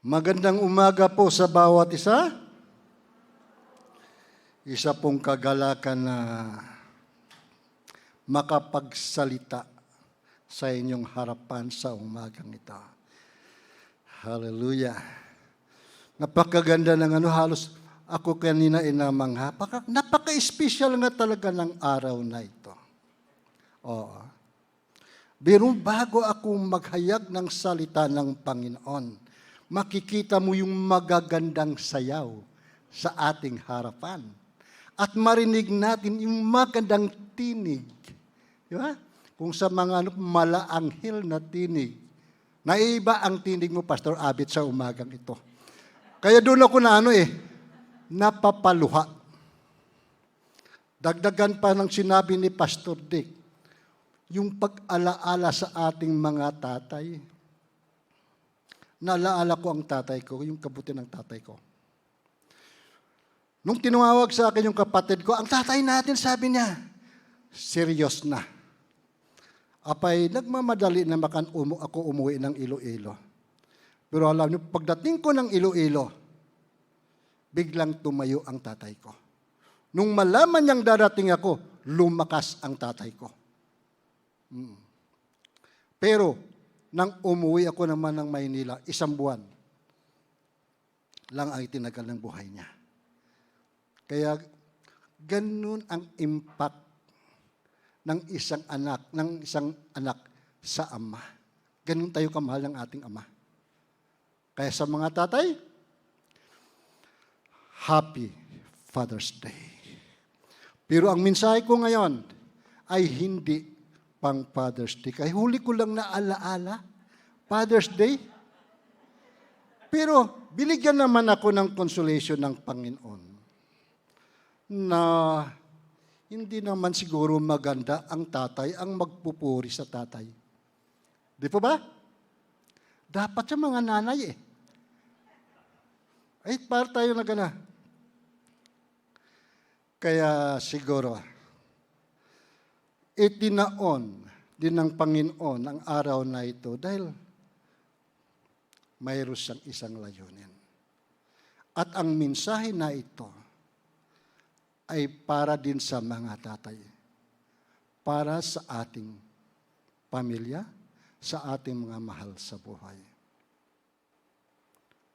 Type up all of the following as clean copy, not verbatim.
Magandang umaga po sa bawat isa. Isa pong kagalakan na makapagsalita sa inyong harapan sa umagang ito. Hallelujah. Napakaganda ng halos ako kanina inamangha. Napaka-espesyal nga talaga ng araw na ito. Oo. Pero bago ako maghayag ng salita ng Panginoon, makikita mo yung magagandang sayaw sa ating harapan. At marinig natin yung magandang tinig. Di ba? Kung sa mga malaanghel na tinig. Naiba ang tinig mo, Pastor Abit, sa umagang ito. Kaya doon ako napapaluha. Dagdagan pa ng sinabi ni Pastor Dick, yung pag-alaala sa ating mga tatay. Naalaala ko ang tatay ko, yung kabuti ng tatay ko. Nung tinawag sa akin yung kapatid ko, ang tatay natin, sabi niya, serious na. Apay, nagmamadali na ako umuwi ng Iloilo. Pero alam niyo, pagdating ko ng Iloilo, biglang tumayo ang tatay ko. Nung malaman niyang darating ako, lumakas ang tatay ko. Pero, nang umuwi ako naman ng Maynila, 1 buwan lang ay tinagal ng buhay niya. Kaya, ganun ang impact ng isang anak sa ama. Ganun tayo kamahal ng ating ama. Kaya sa mga tatay, Happy Father's Day. Pero ang mensahe ko ngayon ay hindi pang Father's Day. Kaya huli ko lang na alaala, Father's Day. Pero binigyan naman ako ng consolation ng Panginoon na hindi naman siguro maganda ang tatay ang magpupuri sa tatay. Di po ba? Dapat sa mga nanay Ay, para tayo na gana. Kaya siguro, itinaon din ng Panginoon ang araw na ito dahil mayroon siyang isang layunin. At ang mensahe na ito ay para din sa mga tatay. Para sa ating pamilya, sa ating mga mahal sa buhay.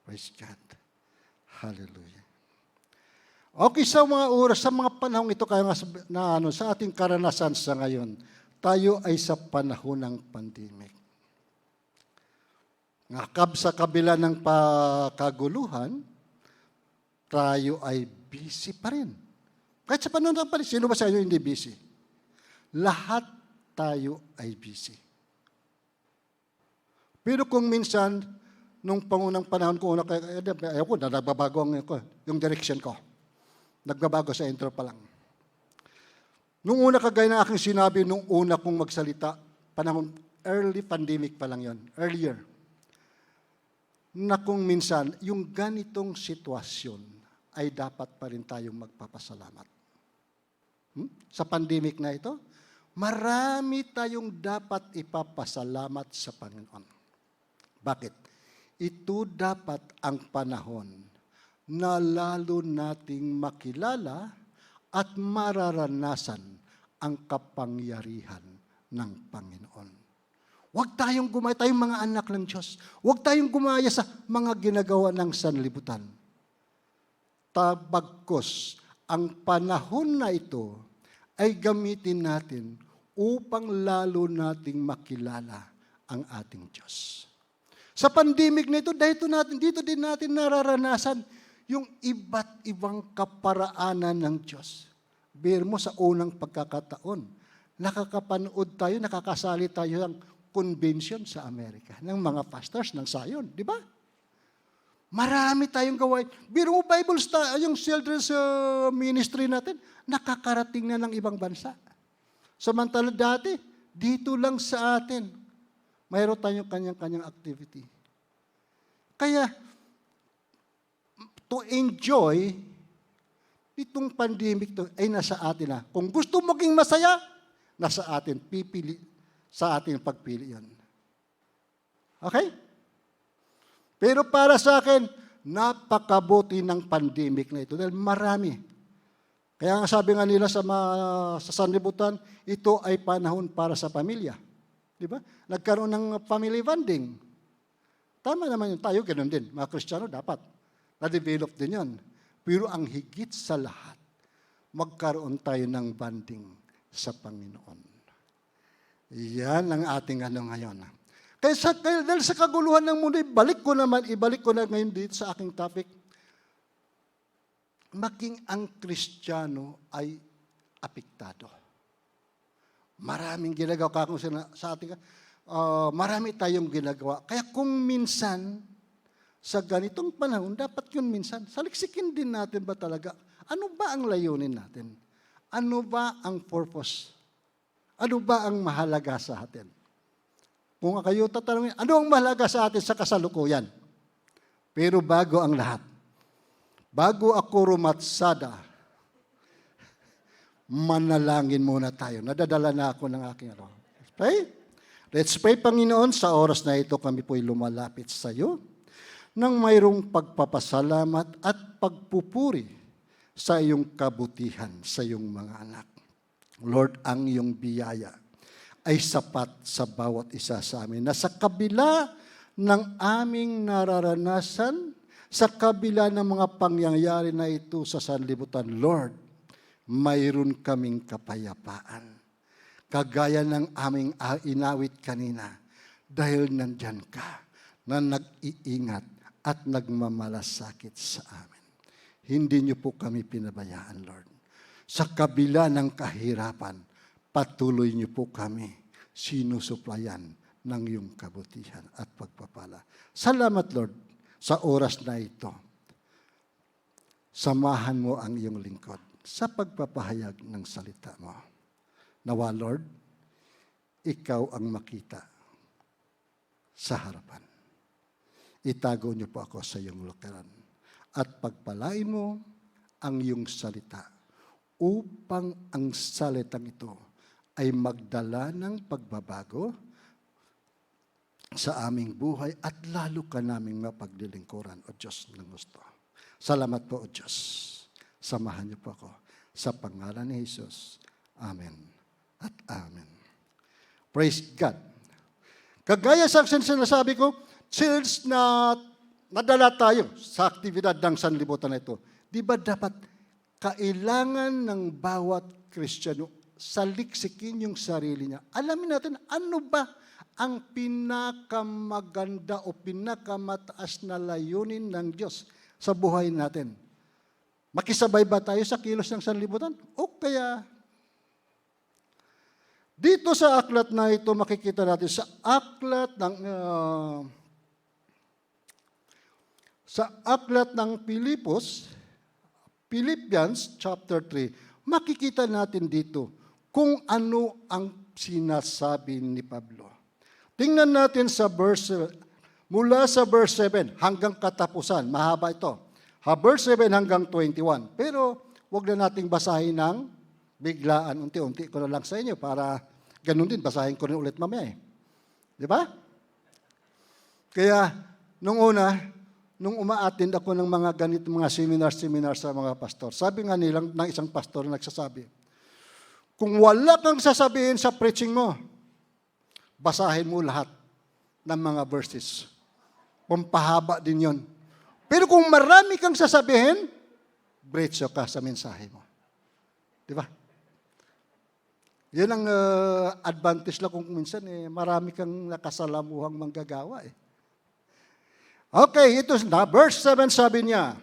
Praise God. Hallelujah. Okay, sa mga oras, sa mga panahon ito, kaya sa ating karanasan sa ngayon, tayo ay sa panahon ng pandemic. Sa kabila ng kaguluhan, tayo ay busy pa rin. Kahit sa panahon ng pandemic, sino ba sa inyo hindi busy? Lahat tayo ay busy. Pero kung minsan, nung pangunang panahon ko, nagbabago yung direction ko. Nagbabago sa intro pa lang. Nung una, kagaya ng aking sinabi, nung una kong magsalita, panahon, early pandemic pa lang yon, earlier, na kung minsan, yung ganitong sitwasyon ay dapat pa rin tayong magpapasalamat. Sa pandemic na ito, marami tayong dapat ipapasalamat sa Panginoon. Bakit? Ito dapat ang panahon na lalo nating makilala at mararanasan ang kapangyarihan ng Panginoon. Huwag tayong gumaya, tayong mga anak ng Diyos. Huwag tayong gumaya sa mga ginagawa ng sanlibutan. Tabagkos, ang panahon na ito ay gamitin natin upang lalo nating makilala ang ating Diyos. Sa pandemic na ito, dito din natin nararanasan yung iba't ibang kaparaanan ng Diyos. Biro mo sa unang pagkakataon, nakakapanood tayo, nakakasali tayo ng convention sa Amerika, ng mga pastors ng Zion, di ba? Marami tayong gawain. Biro mo, yung children's ministry natin, nakakarating na ng ibang bansa. Samantala dati, dito lang sa atin, mayroon tayong kanyang-kanyang activity. Kaya, to enjoy, itong pandemic to ay nasa atin na. Kung gusto maging masaya, nasa atin. Sa atin pagpili yan. Okay? Pero para sa akin, napakabuti ng pandemic na ito dahil marami. Kaya nga sabi nga nila sa sanlibutan, ito ay panahon para sa pamilya. Di ba? Nagkaroon ng family bonding. Tama naman yun. Tayo ganun din. Mga Kristiyano dapat. Na-develop din yun. Pero ang higit sa lahat, magkaroon tayo ng bonding sa Panginoon. Yan ang ating ngayon. Dahil sa kaguluhan ng mundo, ibalik ko na ngayon dito sa aking topic, maging ang Kristiyano ay apektado. Maraming ginagawa sa ating, marami tayong ginagawa. Kaya kung minsan, sa ganitong panahon, dapat yun minsan, saliksikin din natin ba talaga, ano ba ang layunin natin? Ano ba ang purpose? Ano ba ang mahalaga sa atin? Kung kayo tatanungin, ano ang mahalaga sa atin sa kasalukuyan? Pero bago ang lahat, bago ako rumatsada, manalangin muna tayo. Nadadala na ako ng aking ano. Okay? Let's pray, Panginoon, sa oras na ito kami po'y lumalapit sa iyo nang mayroong pagpapasalamat at pagpupuri sa iyong kabutihan, sa iyong mga anak. Lord, ang iyong biyaya ay sapat sa bawat isa sa amin na sa kabila ng aming nararanasan, sa kabila ng mga pangyayari na ito sa sanlibutan, Lord, mayroon kaming kapayapaan. Kagaya ng aming inawit kanina, dahil nandyan ka na nag-iingat at nagmamalasakit sa amin. Hindi niyo po kami pinabayaan, Lord. Sa kabila ng kahirapan, patuloy niyo po kami sinusuplayan ng iyong kabutihan at pagpapala. Salamat, Lord, sa oras na ito. Samahan mo ang iyong lingkod sa pagpapahayag ng salita mo. Nawa, Lord, ikaw ang makita sa harapan. Itago niyo po ako sa iyong luparan at pagpalain mo ang iyong salita upang ang salitang ito ay magdala ng pagbabago sa aming buhay at lalo ka naming mapaglilingkuran, O Diyos ng gusto. Salamat po, O Diyos. Samahan niyo po ako sa pangalan ni Jesus. Amen at amen. Praise God. Kagaya sa sinasabi ko, since na nadala tayo sa aktibidad ng sanlibutan na ito, di ba dapat kailangan ng bawat Kristiyano saliksikin yung sarili niya? Alamin natin, ano ba ang pinakamaganda o pinakamataas na layunin ng Diyos sa buhay natin? Makisabay ba tayo sa kilos ng sanlibutan? O kaya, dito sa aklat na ito, makikita natin sa aklat ng Philippians chapter 3, makikita natin dito kung ano ang sinasabi ni Pablo. Tingnan natin sa mula sa verse 7 hanggang katapusan. Mahaba ito. Verse 7 hanggang 21. Pero wag na nating basahin ng biglaan. Unti-unti ko na lang sa inyo para ganun din, basahin ko rin ulit mamaya eh. Di ba? Kaya, nung uma-attend ako ng mga mga seminar sa mga pastor, sabi nga nilang ng isang pastor na nagsasabi, kung wala kang sasabihin sa preaching mo, basahin mo lahat ng mga verses. Pampahaba din yon. Pero kung marami kang sasabihin, bretso ka sa mensahe mo. Di ba? Yan ang advantage lang kung minsan marami kang nakasalamuhang manggagawa eh. Okay, ito na. Verse 7 sabi niya,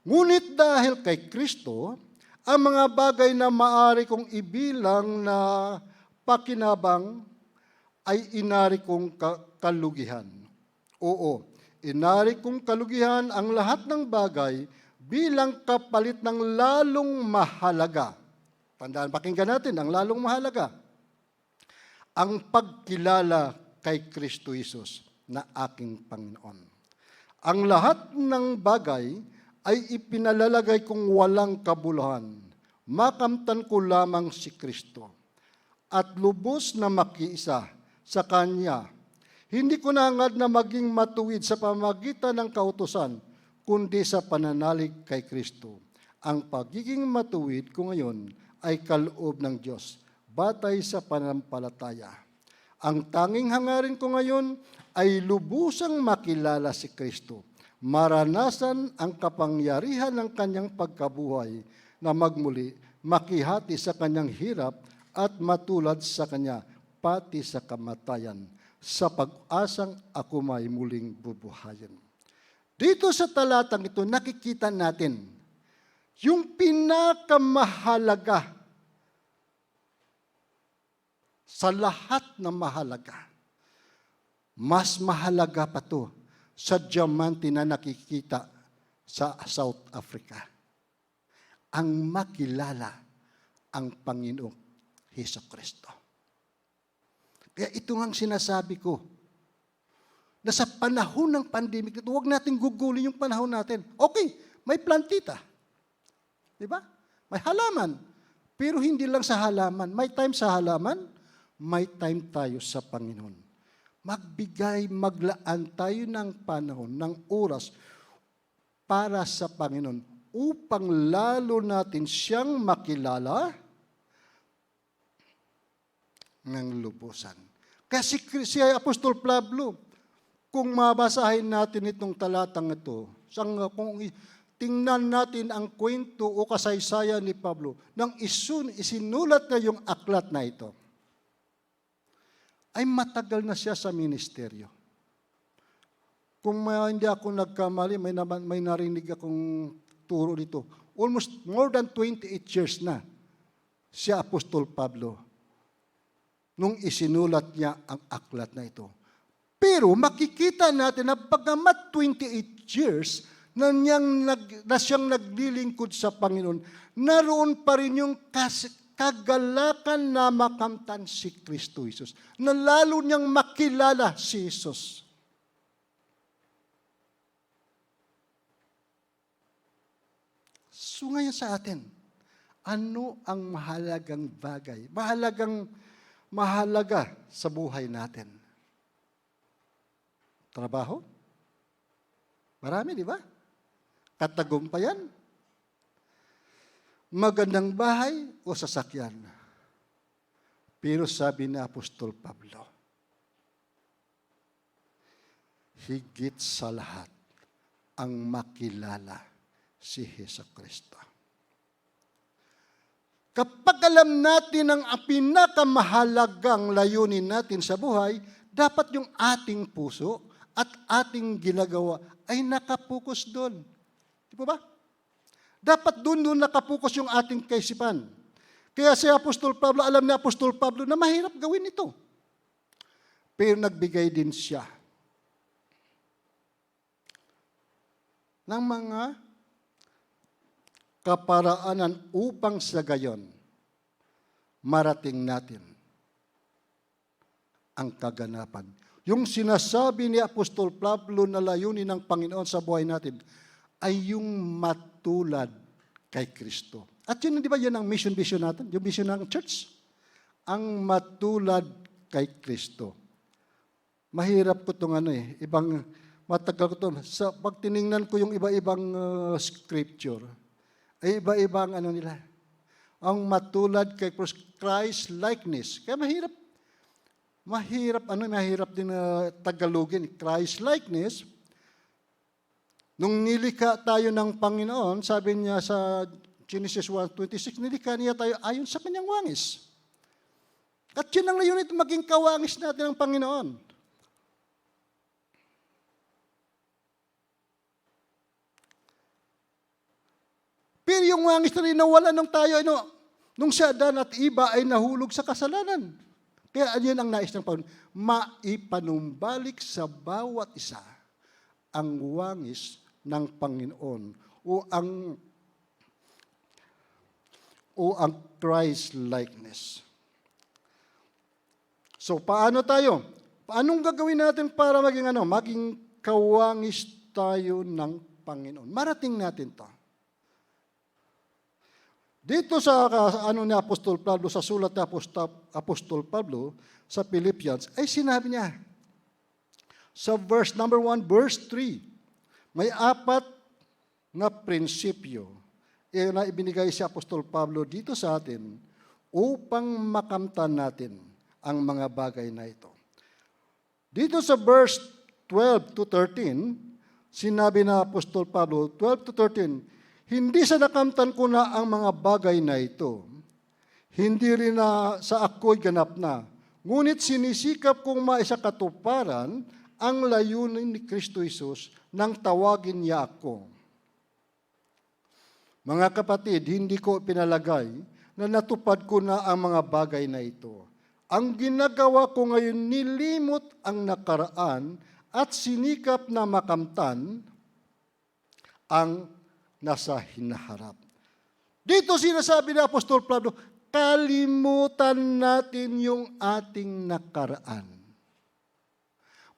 ngunit dahil kay Kristo, ang mga bagay na maaari kong ibilang na pakinabang ay inari kong kalugihan. Oo, inari kong kalugihan ang lahat ng bagay bilang kapalit ng lalong mahalaga. Tandaan, pakinggan natin, ang lalong mahalaga. Ang pagkilala kay Kristo Jesus na aking Panginoon. Ang lahat ng bagay ay ipinalalagay kong walang kabuluhan. Makamtan ko lamang si Kristo at lubos na makiisa sa Kanya. Hindi ko nangad na maging matuwid sa pamagitan ng kautusan, kundi sa pananalig kay Kristo. Ang pagiging matuwid ko ngayon ay kaloob ng Diyos, batay sa pananampalataya. Ang tanging hangarin ko ngayon ay lubusang makilala si Kristo, maranasan ang kapangyarihan ng kanyang pagkabuhay na magmuli, makihati sa kanyang hirap at matulad sa kanya, pati sa kamatayan, sa pag-asang ako may muling bubuhayin. Dito sa talatang ito, nakikita natin yung pinakamahalaga sa lahat na mahalaga. Mas mahalaga pa to sa diamante na nakikita sa South Africa. Ang makilala ang Panginoong Hesukristo. Kaya ito ang sinasabi ko, na sa panahon ng pandemic, huwag natin gugulin yung panahon natin. Okay, may plantita. Di ba? May halaman. Pero hindi lang sa halaman. May time sa halaman, may time tayo sa Panginoon. Maglaan tayo ng panahon, ng oras para sa Panginoon upang lalo natin siyang makilala ng lubusan. Kasi si Apostol Pablo, kung mabasahin natin itong talatang ito, kung tingnan natin ang kwento o kasaysayan ni Pablo, nang isinulat na yung aklat na ito, ay matagal na siya sa ministeryo. Kung hindi ako nagkamali, may narinig akong turo dito. Almost more than 28 years na si Apostol Pablo nung isinulat niya ang aklat na ito. Pero makikita natin na pagamat 28 years na siyang naglilingkod sa Panginoon, naroon pa rin yung kagalakan na makamtan si Kristo Jesus, na lalo niyang makilala si Jesus. So ngayon sa atin, ano ang mahalagang bagay? Mahalaga sa buhay natin. Trabaho? Marami, di ba? Katagumpayan? Magandang bahay o sasakyan? Pero sabi ni Apostol Pablo, higit sa lahat ang makilala si Hesukristo. Kapag alam natin ang pinakamahalagang layunin natin sa buhay, dapat yung ating puso at ating ginagawa ay nakapokus doon. Di ba? Dapat doon nakapokus yung ating kaisipan. Kaya si Apostol Pablo, alam ni Apostol Pablo na mahirap gawin ito. Pero nagbigay din siya ng mga kaparaanan upang sa gayon marating natin ang kaganapan. Yung sinasabi ni Apostol Pablo na layunin ng Panginoon sa buhay natin ay yung matulad kay Kristo. At yun, di ba yan ang mission vision natin? Yung mission ng church? Ang matulad kay Kristo. Mahirap ko itong matagal ko ito. Pag tinignan ko yung iba-ibang scripture, ay iba-ibang nila. Ang matulad kay Christ likeness. Kaya mahirap din Tagalogin. Christ likeness. Nung nilikha tayo ng Panginoon, sabi niya sa Genesis 1:26, nilikha niya tayo ayon sa kanyang wangis. At yun ang layunin, maging kawangis natin ng Panginoon. Pero yung wangis na rin nawala nung tayo, nung si Adan at Eva ay nahulog sa kasalanan. Kaya yan ang nais ng Panginoon, maipanumbalik sa bawat isa ang wangis ng Panginoon o ang Christ likeness. So paano tayo? Paanong gagawin natin para maging kawangis tayo ng Panginoon? Marating natin 'to. Dito sa ni Apostol Pablo, sa sulat ni Apostol Pablo sa Philippians, ay sinabi niya, Sa verse number 1, verse 3, may apat na prinsipyo na ibinigay si Apostol Pablo dito sa atin upang makamtan natin ang mga bagay na ito. Dito sa verse 12 to 13, sinabi na Apostol Pablo, 12 to 13, hindi sa nakamtan ko na ang mga bagay na ito. Hindi rin na sa ako'y ganap na. Ngunit sinisikap kong maisakatuparan ang layunin ni Kristo Jesus nang tawagin niya ako. Mga kapatid, hindi ko pinalagay na natupad ko na ang mga bagay na ito. Ang ginagawa ko ngayon, nilimot ang nakaraan at sinikap na makamtan ang nasa hinaharap. Dito sinasabi ni Apostol Pablo, kalimutan natin yung ating nakaraan.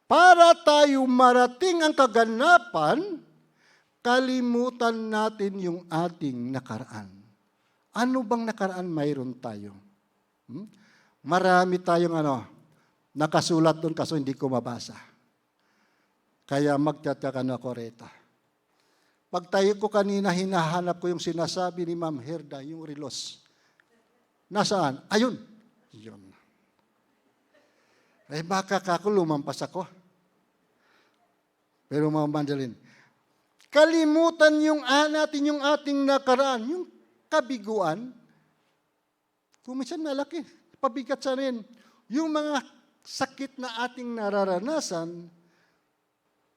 Para tayo marating ang kaganapan, kalimutan natin yung ating nakaraan. Ano bang nakaraan mayroon tayo? Marami tayong nakasulat doon kaso hindi ko mabasa. Kaya magtataka na ako reta. Pag tayo ko kanina, hinahanap ko yung sinasabi ni Ma'am Herda, yung relos. Nasaan? Ayun. Yun. Ay baka kako lumampas ako. Pero Ma'am Mandaline, kalimutan natin yung ating nakaraan, yung kabiguan. Kung minsan malaki, pabigat sa rin. Yung mga sakit na ating nararanasan,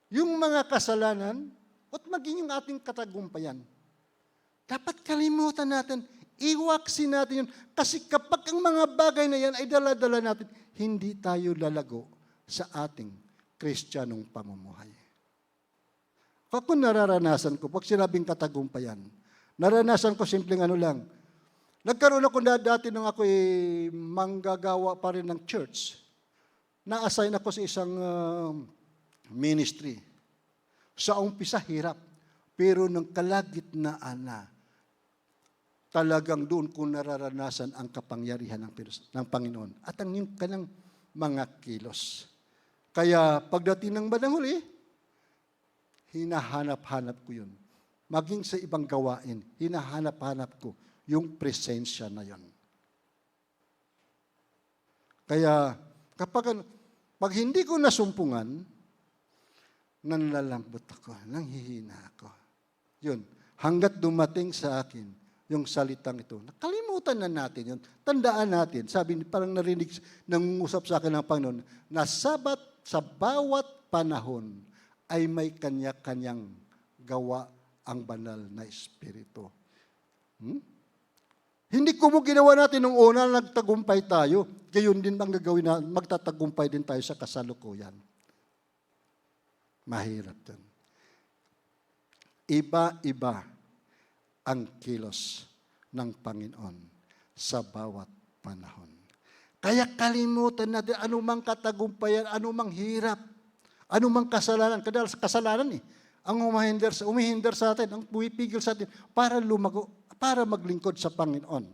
yung mga kasalanan, at maging yung ating katagumpayan. Dapat kalimutan natin, iwaksin natin yun. Kasi kapag ang mga bagay na yan ay dala-dala natin, hindi tayo lalago sa ating Kristiyanong pamumuhay. Ako nararanasan ko, pag sinabing katagumpayan, naranasan ko simpleng lang. Nagkaroon ako dati nung ako manggagawa pa rin ng church. Na-assign ako sa isang ministry. Sa umpisa, hirap. Pero nung kalagitnaan na, talagang doon ko nararanasan ang kapangyarihan ng Panginoon at ang yung kanang mga kilos. Kaya pagdating ng bandang huli, hinahanap-hanap ko yun. Maging sa ibang gawain, hinahanap-hanap ko yung presensya na yun. Kaya pag hindi ko nasumpungan, nanlalambot ako, nanghihina ako. Yun, hanggat dumating sa akin yung salitang ito, nakalimutan na natin yun. Tandaan natin, sabi, parang narinig, nangungusap sa akin ng Panginoon, na sa bawat panahon ay may kanya-kanyang gawa ang banal na Espiritu. Hindi ko mo ginawa natin nung una, nagtagumpay tayo. Gayon din ang gagawin na magtatagumpay din tayo sa kasalukuyan. Mahirap din. Iba-iba ang kilos ng Panginoon sa bawat panahon. Kaya kalimutan natin anumang katagumpayan, anumang hirap, anumang kasalanan. Kadalasan kasalanan ang umihinder sa atin, ang pumipigil sa atin para lumago, para maglingkod sa Panginoon.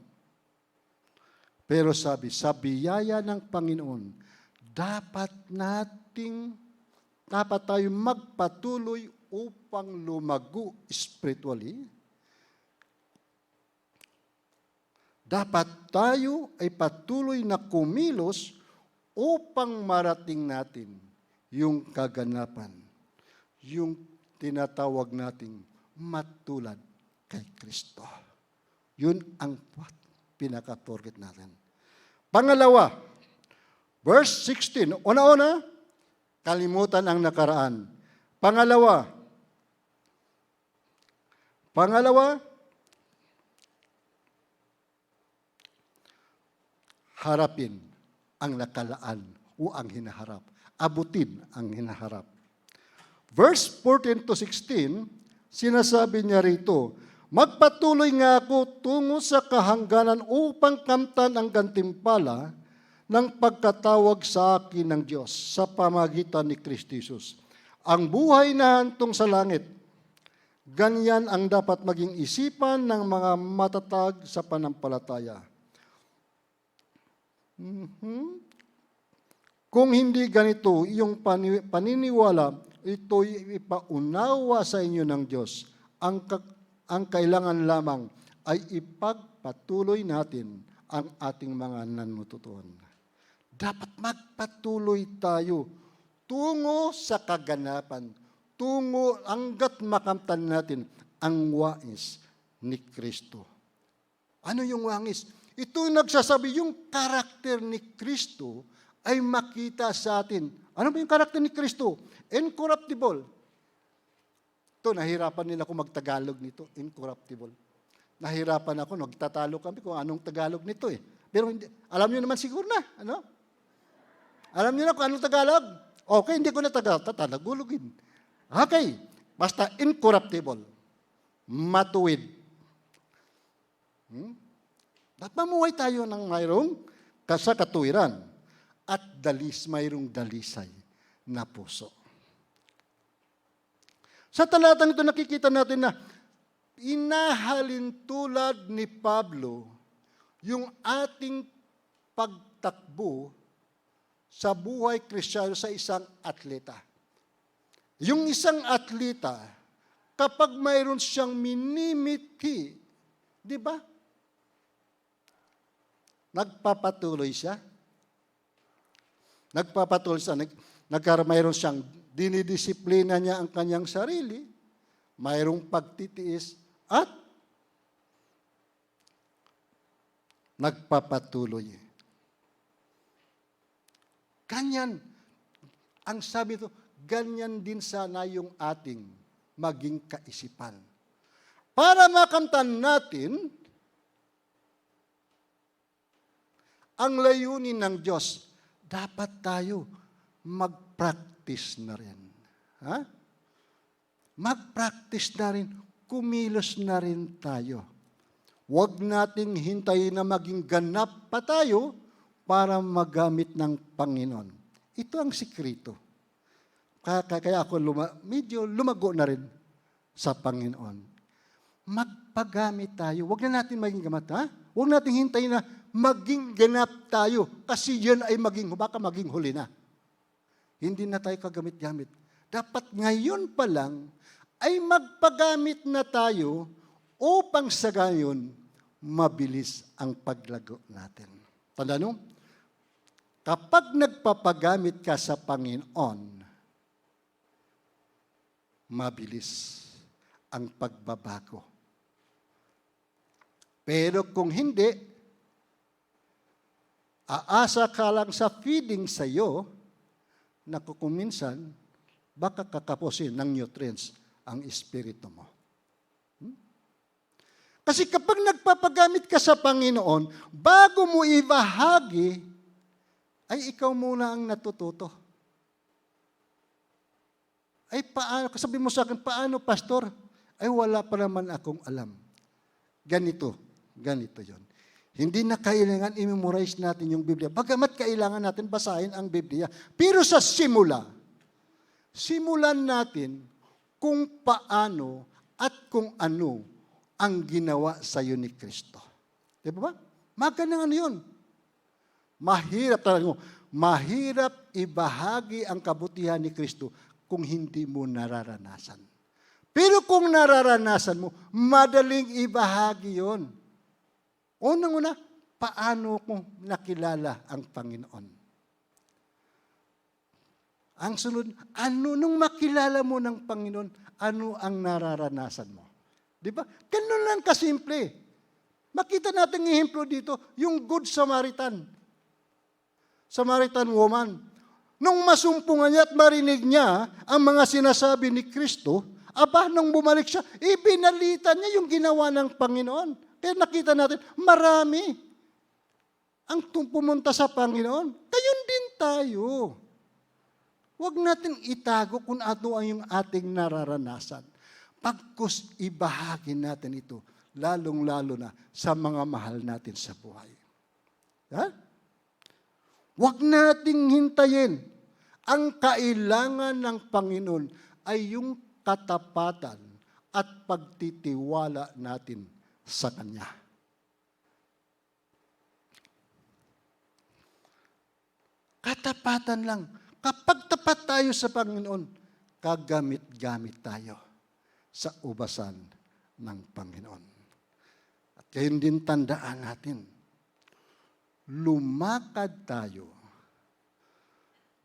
Pero sabi, sa biyaya ng Panginoon, dapat tayo magpatuloy upang lumago spiritually. Dapat tayo ay patuloy na kumilos upang marating natin yung kaganapan, yung tinatawag nating matulad kay Kristo. Yun ang pinaka-target natin. Pangalawa, verse 16, una-una, kalimutan ang nakaraan. Pangalawa, harapin ang nakalaan o ang hinaharap. Abutin ang hinaharap. Verse 14 to 16, sinasabi niya rito, magpatuloy nga ako tungo sa kahangganan upang kamtan ang gantimpala ng pagkatawag sa akin ng Diyos sa pamagitan ni Kristo Jesus. Ang buhay na hantong sa langit, ganyan ang dapat maging isipan ng mga matatag sa panampalataya. Kung hindi ganito, yung paniniwala, ito'y ipaunawa sa inyo ng Diyos. Ang kailangan lamang ay ipagpatuloy natin ang ating mga nanututuan. Dapat magpatuloy tayo tungo sa kaganapan, tungo hanggat makamtan natin ang wais ni Kristo. Ano yung wais? Ito nagsasabi, yung karakter ni Kristo ay makita sa atin. Ano ba yung karakter ni Kristo? Incorruptible. Ito, nahirapan nila kung magtagalog nito. Incorruptible. Nahirapan ako, nagtatalo kami kung anong Tagalog nito eh. Pero hindi, alam niyo naman siguro na. Ano? Alam niyo na kung anong Tagalog? Okay, hindi ko na tatalagulugin. Okay, basta incorruptible. Matuwid. Dapat mamuhay tayo ng mayroong kasakatuwiran at mayroong dalisay na puso. Sa talatang ito nakikita natin na inahalin tulad ni Pablo yung ating pagtakbo sa buhay Kristiyano sa isang atleta. Yung isang atleta, kapag mayroon siyang minimithi, di ba? Nagpapatuloy siya. Mayroon siyang dinidisiplina niya ang kanyang sarili, mayroong pagtitiis, at nagpapatuloy. Ganyan, ang sabi ito, ganyan din sana yung ating maging kaisipan. Para makamtan natin ang layunin ng Diyos, dapat tayo mag-practice na rin. Ha? Mag-practice na rin, kumilos na rin tayo. Huwag nating hintayin na maging ganap pa tayo para magamit ng Panginoon. Ito ang sikreto. Kaya ako medyo lumago na rin sa Panginoon. Magpagamit tayo. Huwag na natin maging gamat, ha? Huwag natin hintayin na maging ganap tayo kasi yan ay baka maging huli na. Hindi na tayo kagamit-gamit. Dapat ngayon pa lang ay magpagamit na tayo upang sa gayon mabilis ang paglago natin. Tanda nyo? Kapag nagpapagamit ka sa Panginoon, mabilis ang pagbabago. Pero kung hindi, aasa ka lang sa feeding sa iyo, na kuminsan, baka kakapusin ng nutrients ang espiritu mo. Kasi kapag nagpapagamit ka sa Panginoon, bago mo ibahagi, ay ikaw muna ang natututo. Ay paano, sabi mo sa akin, paano pastor? Ay wala pa naman akong alam. Ganito yon. Hindi na kailangan i-memorize natin yung Biblia. Bagamat kailangan natin basahin ang Biblia. Pero sa simulan natin kung paano at kung ano ang ginawa sa iyo ni Kristo. Di ba? Magandang ano yun. Mahirap ibahagi ang kabutihan ni Kristo kung hindi mo nararanasan. Pero kung nararanasan mo, madaling ibahagi yon. Unang-una, paano ko nakilala ang Panginoon? Ang sunod, nung makilala mo ng Panginoon, ano ang nararanasan mo? Di ba? Ganun lang kasimple. Makita natin ng ehemplo dito, yung Good Samaritan. Samaritan woman. Nung masumpungan niya at marinig niya ang mga sinasabi ni Kristo, nung bumalik siya, ibinalita niya yung ginawa ng Panginoon. Kaya nakita natin, marami ang pumunta sa Panginoon. Gayon din tayo. Huwag natin itago kung ano ang yung ating nararanasan. Pagkus ibahagi natin ito, lalong-lalo na sa mga mahal natin sa buhay. Ha? Huwag nating hintayin. Ang kailangan ng Panginoon ay yung katapatan at pagtitiwala natin sa Kanya. Katapatan lang. Kapag tapat tayo sa Panginoon, kagamit-gamit tayo sa ubasan ng Panginoon. At gayon din tandaan natin, lumakad tayo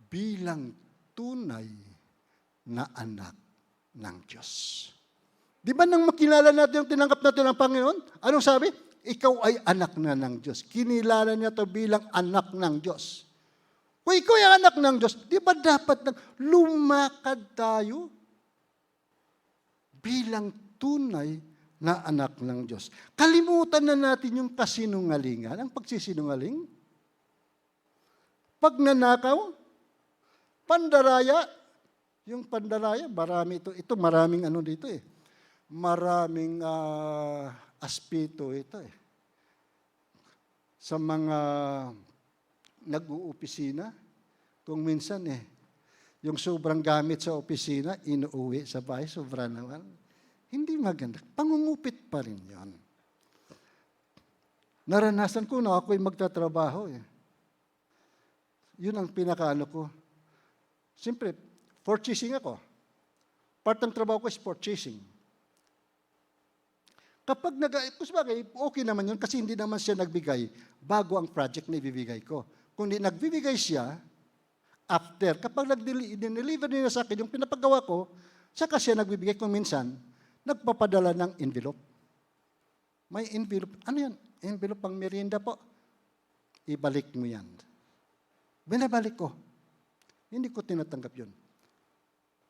bilang tunay na anak ng Diyos. Di ba nang makilala natin yung tinanggap natin ng Panginoon? Anong sabi? Ikaw ay anak na ng Diyos. Kinilala niya ito bilang anak ng Diyos. Kung ikaw ay anak ng Diyos, di ba dapat lumakad tayo bilang tunay na anak ng Diyos? Kalimutan na natin yung kasinungalingan, ang pagsisinungaling. Pagnanakaw, pandaraya, yung pandaraya, marami ito. Ito maraming ano dito eh. Maraming aspito ito eh. Sa mga nag-uopisina, kung minsan eh, yung sobrang gamit sa opisina, inuuwi sa bahay, sobra naman. Hindi maganda. Pangungupit pa rin yan. Naranasan ko na ako'y magtatrabaho eh. Yun ang pinakaano ko. Siyempre, purchasing ako. Part ng trabaho ko is purchasing. Kapag okay naman yun kasi hindi naman siya nagbigay bago ang project na ibibigay ko. Kung nagbibigay siya, after, kapag nag-deliver niya sa akin, yung pinapagawa ko, saka siya nagbibigay kung minsan, nagpapadala ng envelope. May envelope. Ano yan? Envelope pang merienda po. Ibalik mo yan. Binabalik ko. Hindi ko tinatanggap yun.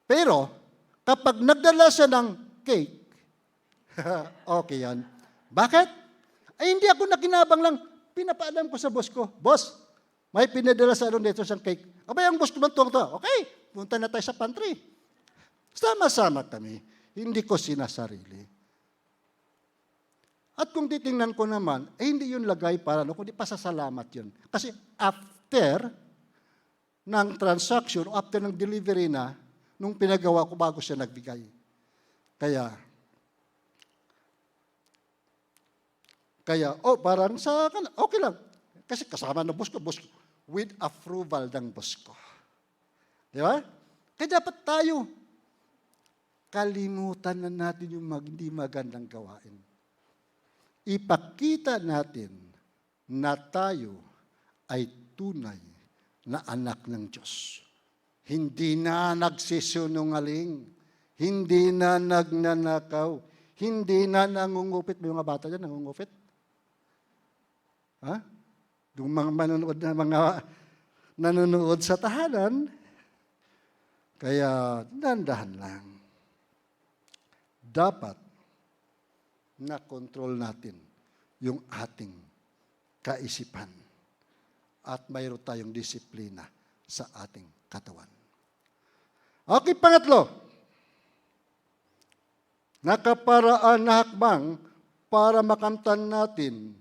Pero, kapag nagdala siya ng cake, okay yan. Bakit? Ay hindi ako nakinabang lang. Pinapaalam ko sa boss ko, boss, may pinadala sa anong dito siyang cake. Abay, ang boss ko man tuwang-tuwa. Okay, punta na tayo sa pantry. Sama-sama kami. Hindi ko sinasarili. At kung titingnan ko naman, hindi yun lagay para, kundi pasasalamat yun. Kasi after ng transaction, after ng delivery na, nung pinagawa ko bago siya nagbigay. Kaya, parang sa akin, okay lang. Kasi kasama ng boss ko, with approval ng boss ko. Di ba? Kaya dapat tayo, kalimutan na natin yung hindi magandang gawain. Ipakita natin na tayo ay tunay na anak ng Diyos. Hindi na nagsisinungaling, hindi na nagnanakaw, hindi na nangungupit. May mga bata dyan, nangungupit. Ha? Yung mga nanonood sa tahanan, kaya dandahan lang. Dapat na-control natin yung ating kaisipan at mayroon tayong disiplina sa ating katawan. Okay, pangatlo. Nakaparaan na hakbang para makamtan natin,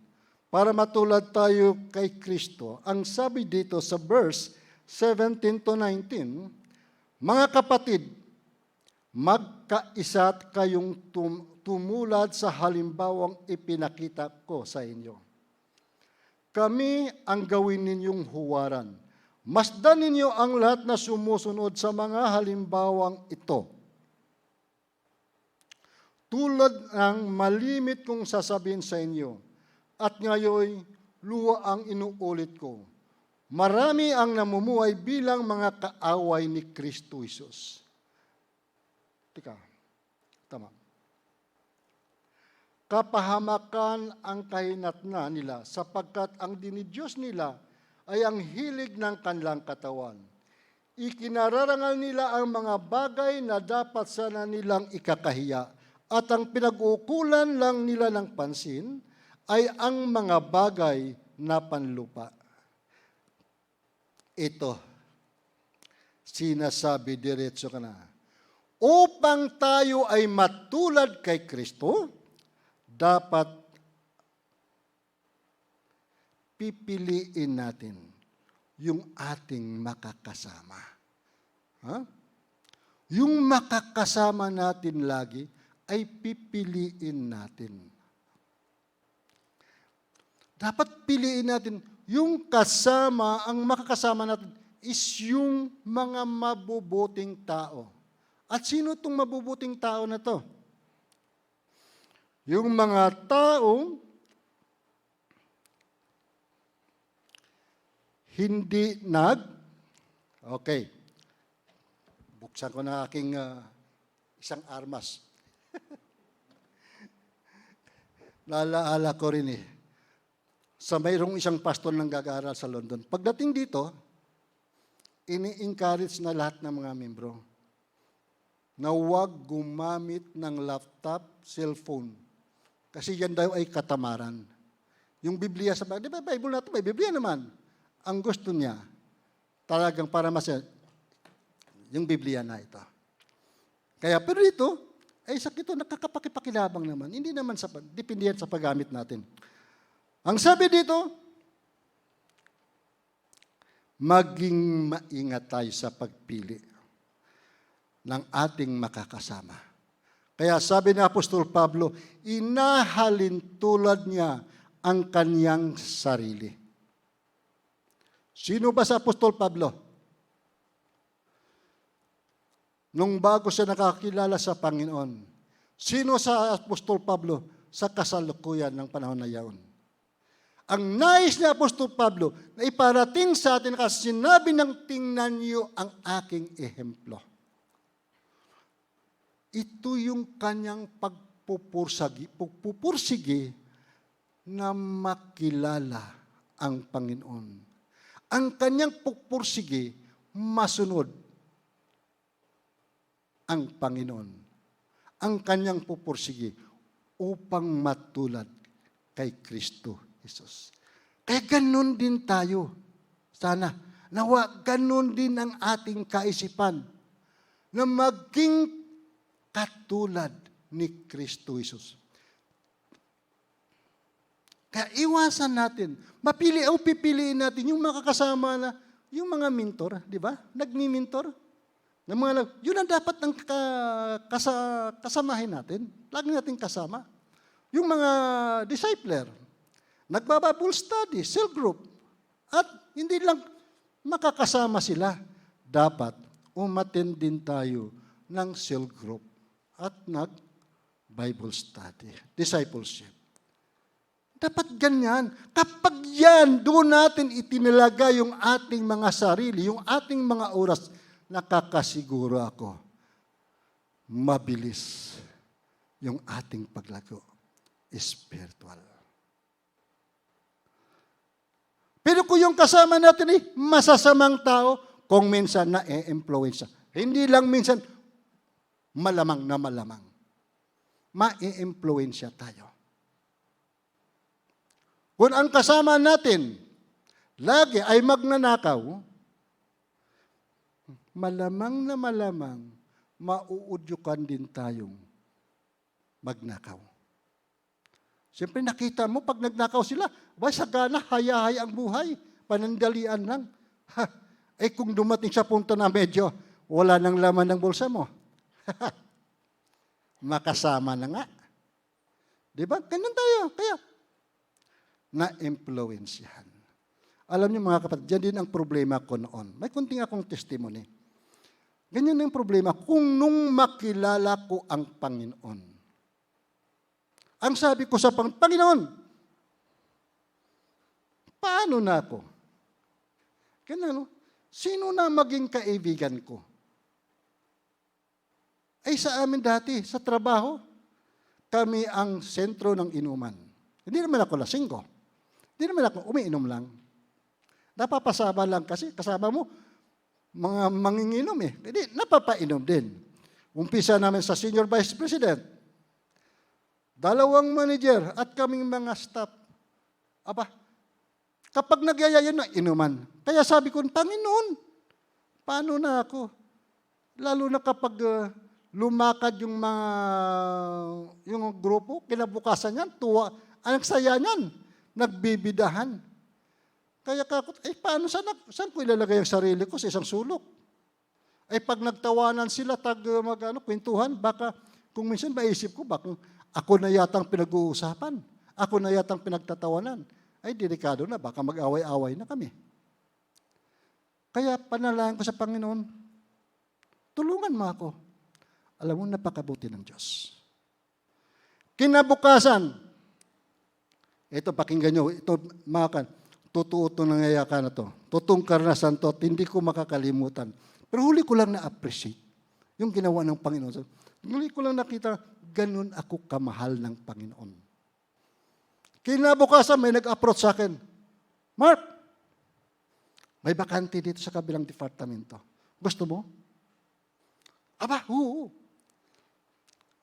para matulad tayo kay Kristo. Ang sabi dito sa verse 17 to 19, mga kapatid, magkaisa kayong tumulad sa halimbawang ipinakita ko sa inyo. Kami ang gawin ninyong huwaran. Masdan ninyo ang lahat na sumusunod sa mga halimbawang ito. Tulad ng malimit kong sasabihin sa inyo, at ngayon, luwa ang inuulit ko. Marami ang namumuhay bilang mga kaaway ni Kristo Jesus. Tama. Kapahamakan ang kahinatnan nila sapagkat ang dinidiyos nila ay ang hilig ng kanilang katawan. Ikinararangal nila ang mga bagay na dapat sana nilang ikakahiya at ang pinag-uukulan lang nila ng pansin ay ang mga bagay na panlupa. Ito, sinasabi diretso ka na, upang tayo ay matulad kay Kristo, dapat pipiliin natin yung ating makakasama. Yung makakasama natin lagi ay pipiliin natin. Dapat piliin natin yung kasama, ang makakasama natin is yung mga mabubuting tao. At sino itong mabubuting tao na to? Yung mga taong hindi okay, buksan ko na aking isang armas. Naalaala ko rin sa mayroong isang pastor nang gag-aaral sa London. Pagdating dito, ini-encourage na lahat ng mga membro na huwag gumamit ng laptop, cellphone. Kasi yan daw ay katamaran. Yung Biblia sa di ba Bible natin, may Biblia naman. Ang gusto niya, talagang para yung Biblia na ito. Kaya, pero ito, ay sakit ito, nakakapakipakinabang naman. Hindi naman depende yan sa paggamit natin. Ang sabi dito, maging maingat tayo sa pagpili ng ating makakasama. Kaya sabi ni Apostol Pablo, inahalin tulad niya ang kanyang sarili. Sino ba sa Apostol Pablo? Nung bago siya nakakilala sa Panginoon. Sino sa Apostol Pablo sa kasalukuyan ng panahon na yaon? Ang nais ni Apostol Pablo na iparating sa atin kasi sinabi ng tingnan niyo ang aking ehemplo. Ito yung kanyang pagpupursige na makilala ang Panginoon. Ang kanyang pagpupursige masunod ang Panginoon. Ang kanyang pupursige upang matulad kay Kristo Jesus. Kaya ganun din tayo. Sana, nawa ganun din ang ating kaisipan na maging katulad ni Kristo Jesus. Kaya iwasan natin, pipiliin natin yung makakasama na, yung mga mentor, di ba? Nagmi-mentor. Yun ang dapat ng kasamahin natin. Lagi natin kasama. Yung mga discipler, nagba-Bible study, cell group. At hindi lang makakasama sila. Dapat umattend din tayo ng cell group at nag-Bible study, discipleship. Dapat ganyan. Kapag yan, doon natin itinalaga yung ating mga sarili, yung ating mga oras, nakakasiguro ako, mabilis yung ating paglago spiritual. Pero kung yung kasama natin masasamang tao, kung minsan na-e-influensya. Hindi lang minsan malamang na malamang. Ma-e-influensya tayo. Kung ang kasama natin lagi ay magnanakaw, malamang na malamang mauudyukan din tayong magnakaw. Siyempre nakita mo, pag nagnakaw sila, sagana, haya-haya ang buhay, panandalian lang. Kung dumating sa punto na medyo wala nang laman ng bulsa mo, makasama na nga. Diba? Ganun tayo. Kaya, na-influensyahan. Alam niyo mga kapatid, dyan din ang problema ko noon. May kunting akong testimony. Ganyan yung problema kung nung makilala ko ang Panginoon. Ang sabi ko sa Panginoon, paano na ako? Ganun, sino na maging kaibigan ko? Ay sa amin dati, sa trabaho, kami ang sentro ng inuman. Hindi naman ako lasinggo. Hindi naman ako umiinom lang. Napapasama lang kasi kasama mo, mga manginginom Hindi, napapainom din. Umpisa namin sa Senior Vice President. 2 manager at kaming mga staff. Kapag nagyaya na inuman. Kaya sabi ko, Panginoon, paano na ako? Lalo na kapag lumakad yung grupo, kinabukasan yan, tuwa. Ang saya niyan, nagbibidahan. Kaya paano, saan ko ilalagay ang sarili ko sa isang sulok? Pag nagtawanan sila, kwentuhan, baka, kung minsan maisip ko, baka ako na yatang pinag-uusapan. Ako na yatang pinagtatawanan. ay delikado na, baka mag-away-away na kami. Kaya panalangin ko sa Panginoon, tulungan mo ako. Alam mo, napakabuti ng Diyos. Kinabukasan, ito pakinggan nyo, ito mga totoo itong nangyayaka na to. Totoong karanasan to at hindi ko makakalimutan. Pero huli ko lang na-appreciate yung ginawa ng Panginoon. Huli ko lang nakita, ganun ako kamahal ng Panginoon. Kinabukasan, may nag-approach sa akin, Mark, may bakante dito sa kabilang departamento. Gusto mo? Aba, oo.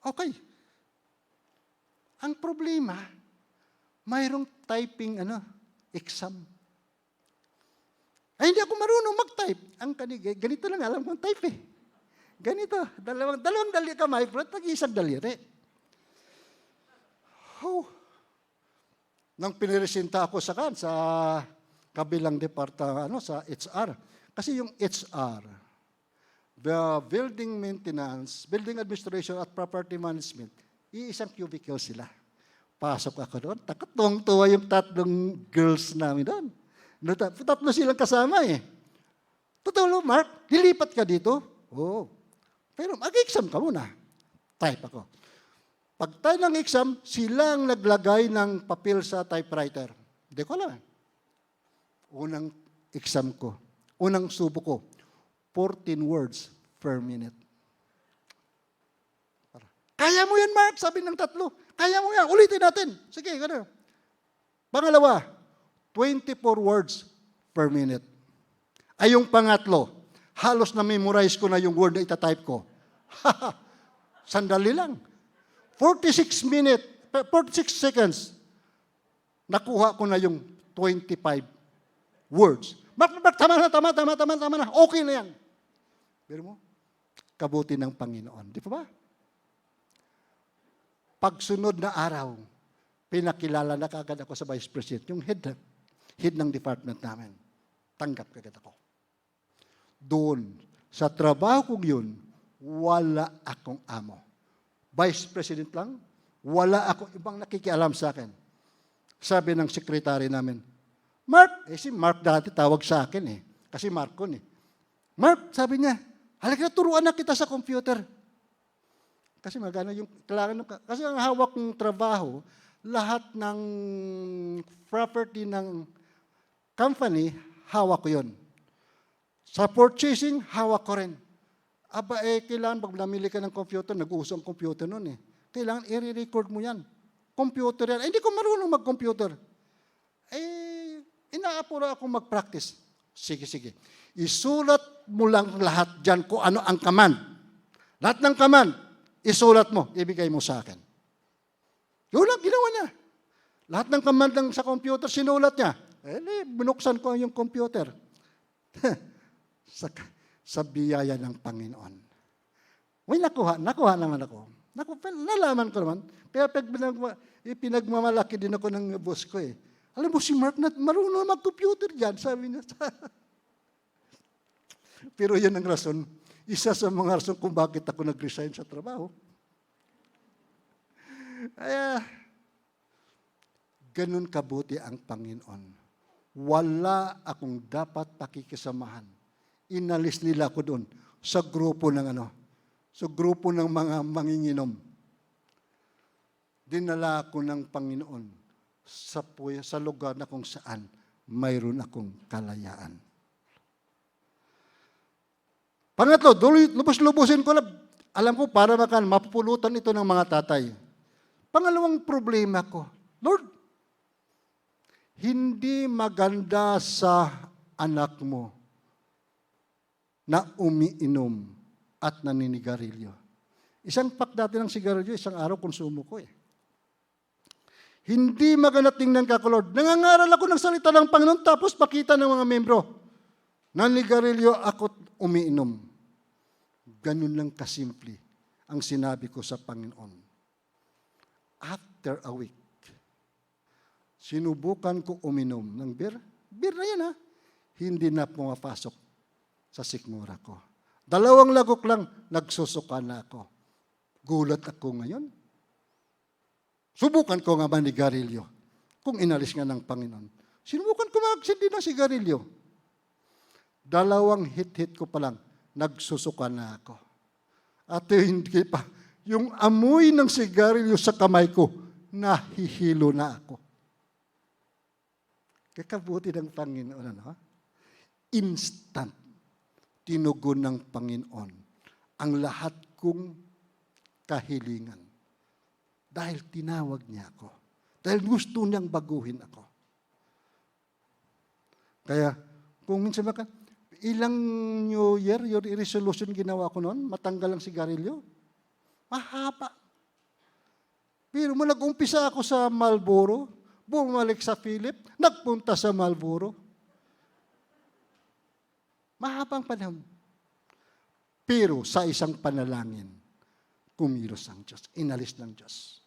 Okay. Ang problema, mayroong typing exam. Ay, hindi ako marunong mag-type. Ganito lang, alam kong type eh. Ganito, dalawang dali kamay, pero tag-isang daliri. Nang piniresenta ako sa kabilang departamento, sa HR. Kasi yung HR, the building maintenance, building administration at property management, iisang cubicle sila. Pasok ako doon, takatong-tuwa yung tatlong girls namin doon. Tatlo silang kasama eh. Totoo, Mark, dilipat ka dito? Oo. Pero mag-exam ka muna. Type ako. Pag tayo ng exam, silang naglagay ng papel sa typewriter. Hindi ko alam. Unang exam ko, unang subo ko, 14 words per minute. Kaya mo yan, Mark, sabi ng tatlo. Kaya mo yan, ulitin natin. Sige, gano'n. Pangalawa, 24 words per minute. Ay yung pangatlo, halos na-memorize ko na yung word na itatype ko. Sandali lang. 46 seconds, nakuha ko na yung 25 words. Mark, tama na. Okay na yan. Pero mo, kabuti ng Panginoon. Di ba? Pagsunod na araw, pinakilala na kagad ako sa Vice President, yung head ng department namin. Tanggap kagad ako. Doon, sa trabaho kong yun, wala akong amo. Vice President lang, wala akong ibang nakikialam sa akin. Sabi ng sekretary namin, Mark, si Mark dati tawag sa akin eh. Kasi Marcon eh. Mark, sabi niya, halika turuan na kita sa computer. Kasi magano yung kailangan kasi ang hawak ng trabaho, lahat ng property ng company, hawak ko yun. Sa purchasing, hawak ko rin. Aba kailangan pag namili ka ng computer, nag-uso ang computer nun eh. Kailangan i-record mo yan. Computer yan. Hindi ko marunong mag-computer. Inaapura ako mag-practice. Sige. Isulat mo lang lahat dyan kung ano ang command. Lahat ng command, isulat mo, ibigay mo sa akin. Yun lang, ginawa niya. Lahat ng command lang sa computer, sinulat niya. Binuksan ko yung computer. Sa biyaya ng Panginoon. May nakuha naman ako. Nalaman ko naman. Kaya pinagmamalaki din ako ng boss ko eh. Alam mo si Mark, marunong mag-computer dyan, sabi niya. Pero yan ang rason. Isa sa mga rason kung bakit ako nag-resign sa trabaho. Kaya, ganun kabuti ang Panginoon. Wala akong dapat pakikisamahan. Inalis nila ako doon sa grupo ng sa grupo ng mga manginginom. Dinala ako ng Panginoon sa lugar na kung saan mayroon akong kalayaan. Pangatlo, lubos-lubusin ko lang. Alam ko, para mapupulutan ito ng mga tatay. Pangalawang problema ko, Lord, hindi maganda sa anak mo na umiinom at naninigarilyo. Isang pack dati ng sigarilyo, isang araw konsumo ko eh. Hindi maganda tingnan ka ko, Lord. Nangangaral ako ng salita ng Panginoon tapos pakita ng mga membro. Naninigarilyo ako't umiinom. Ganun lang kasimple ang sinabi ko sa Panginoon. After a week, sinubukan ko uminom ng beer. Beer na yan ha. Hindi na pumapasok sa sikmura ko. 2 lagok lang, nagsusuka na ako. Gulat ako ngayon. Subukan ko nga manigarilyo. kung inalis nga ng Panginoon. Sinubukan ko magsindi ng sigarilyo. 2 hit-hit ko pa lang, nagsusuka na ako. At hindi pa, yung amoy ng sigarilyo sa kamay ko, nahihilo na ako. Kakabuti ng Panginoon, ano? Instant, tinugon ng Panginoon ang lahat kong kahilingan. Dahil tinawag niya ako. Dahil gusto niyang baguhin ako. Kaya, kung minsan baka, ilang New Year, your resolution ginawa ko noon, matanggal ang sigarilyo. Mahaba. Pero mo nag-umpisa ako sa Marlboro, bumalik sa Philip, nagpunta sa Marlboro. Mahabang panahon. Pero sa isang panalangin, kumilos ang Diyos, inalis ng Diyos.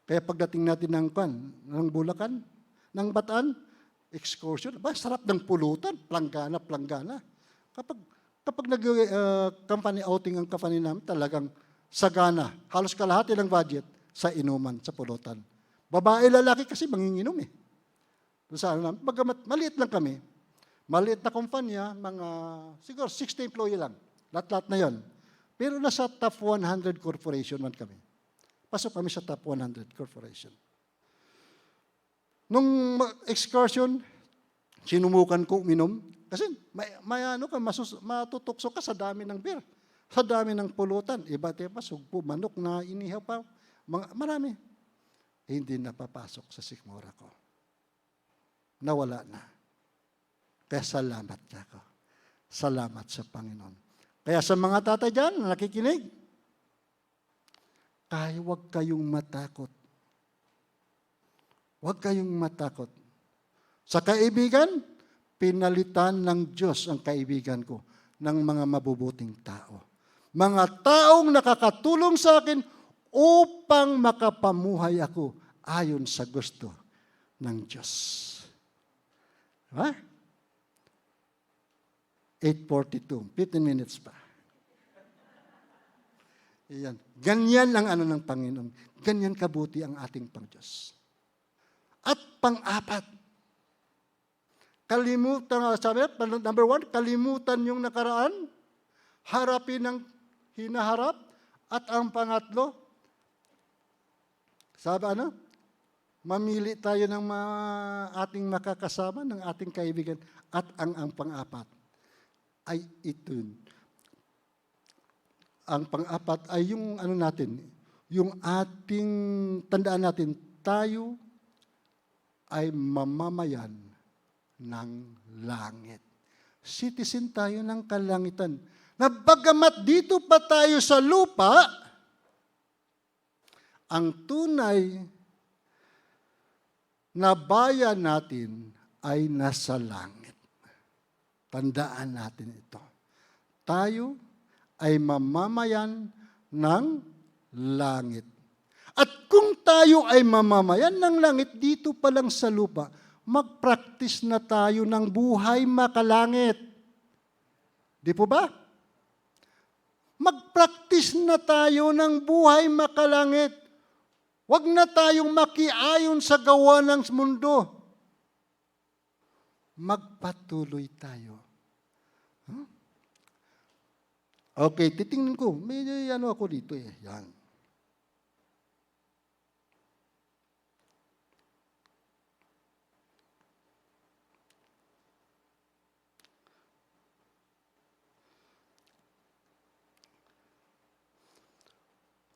Kaya pagdating natin ng Bulacan, ng Bataan, excursion, sarap ng pulutan, planggana. Kapag nag-company outing ang company namin, talagang sagana. Halos kalahati ng budget sa inuman, sa pulutan. Babae, lalaki kasi manginginom eh. Bagamat maliit lang kami, maliit na kumpanya, siguro 60 employee lang. Lahat-lahat na yon. Pero nasa top 100 corporation man kami. Pasok kami sa top 100 corporation. Nung excursion, sinumukan ko uminom. Kasi matutokso ka sa dami ng beer. Sa dami ng pulutan. Iba't iba, sugpo, manok na inihaw pa. Marami. Hindi napapasok sa sikmura ko. Nawala na. Kaya salamat ako. Salamat sa Panginoon. Kaya sa mga tatay dyan na nakikinig, kaya huwag kayong matakot. Huwag kayong matakot. Sa kaibigan, pinalitan ng Diyos ang kaibigan ko ng mga mabubuting tao. Mga taong nakakatulong sa akin upang makapamuhay ako ayon sa gusto ng Diyos. Diba? 8:42, 15 minutes pa. Iyan. Ganyan ang ng Panginoon. Ganyan kabuti ang ating Pang-Diyos. At pang-apat, kalimutan, sabi, number 1, kalimutan yung nakaraan, harapin ang hinaharap, at ang pangatlo, sabi mamili tayo ng ating makakasama, ng ating kaibigan, at ang pang-apat ay ito. Ang pang-apat ay yung natin, yung ating, tandaan natin, tayo ay mamamayan ng langit. Citizen tayo ng kalangitan. Na bagamat dito pa tayo sa lupa, ang tunay na bayan natin ay nasa langit. Tandaan natin ito. Tayo ay mamamayan ng langit. At kung tayo ay mamamayan ng langit dito pa lang sa lupa, mag-practice na tayo ng buhay makalangit. Di po ba? Mag-practice na tayo ng buhay makalangit. Huwag na tayong makiayon sa gawa ng mundo. Magpatuloy tayo. Huh? Okay, titingnan ko. May ako dito eh. Yan.